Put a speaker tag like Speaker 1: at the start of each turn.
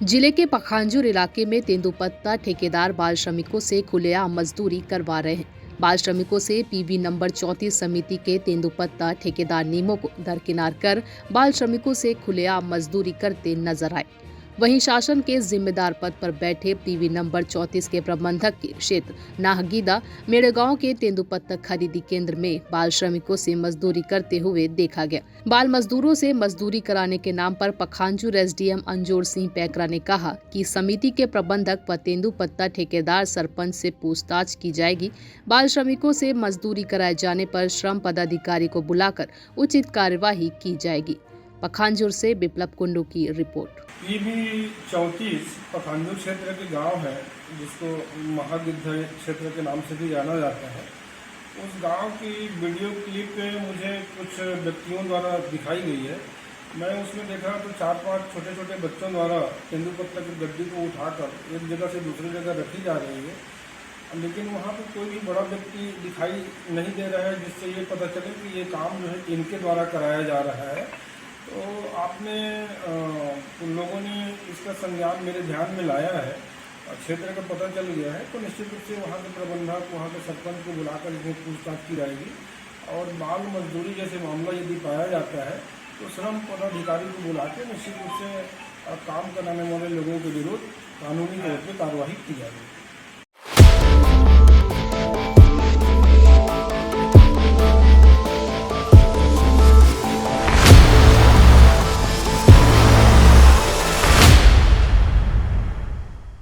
Speaker 1: जिले के पखांजूर इलाके में तेंदुपत्ता ठेकेदार बाल श्रमिकों से खुलेआम मजदूरी करवा रहे हैं। बाल श्रमिकों से पीबी नंबर 34 समिति के तेंदुपत्ता ठेकेदार नियमों को दरकिनार कर बाल श्रमिकों से खुलेआम मजदूरी करते नजर आए। वहीं शासन के जिम्मेदार पद पर बैठे पीबी नंबर 34 के प्रबंधक के क्षेत्र नाहगीदा मेड़गांव के तेंदुपत्ता खरीदी केंद्र में बाल श्रमिकों से मजदूरी करते हुए देखा गया। बाल मजदूरों से मजदूरी कराने के नाम पर पखांजूर एसडीएम अंजोर सिंह पैकरा ने कहा कि समिति के प्रबंधक व तेंदुपत्ता ठेकेदार सरपंच से पूछताछ की जाएगी। बाल श्रमिकों से मजदूरी कराए जाने पर श्रम पदाधिकारी को बुलाकर उचित कार्यवाही की जाएगी। पखांजूर से बिप्लब कुंडू की रिपोर्ट।
Speaker 2: पीबी 34 पखांजूर क्षेत्र के गांव है, जिसको महागिद्ध क्षेत्र के नाम से भी जाना जाता है। उस गांव की वीडियो क्लिप मुझे कुछ व्यक्तियों द्वारा दिखाई गई है। मैं उसमें देखा तो 4-5 छोटे छोटे बच्चों द्वारा तेंदुपत्ता की गड्डी को उठाकर एक जगह से दूसरी जगह रखी जा रही है, लेकिन वहाँ पर कोई भी बड़ा व्यक्ति दिखाई नहीं दे रहा है, जिससे ये पता चले कि ये काम जो है इनके द्वारा कराया जा रहा है। तो आपने उन लोगों ने इसका संज्ञान मेरे ध्यान में लाया है और क्षेत्र का पता चल गया है, तो निश्चित रूप से वहाँ के प्रबंधक, वहाँ के सरपंच को बुलाकर इसमें पूछताछ की जाएगी। और बाल मजदूरी जैसे मामला यदि पाया जाता है तो श्रम पदाधिकारी को बुला के निश्चित रूप से काम कराने वाले लोगों के विरुद्ध कानूनी तौर पर कार्रवाई की जाएगी।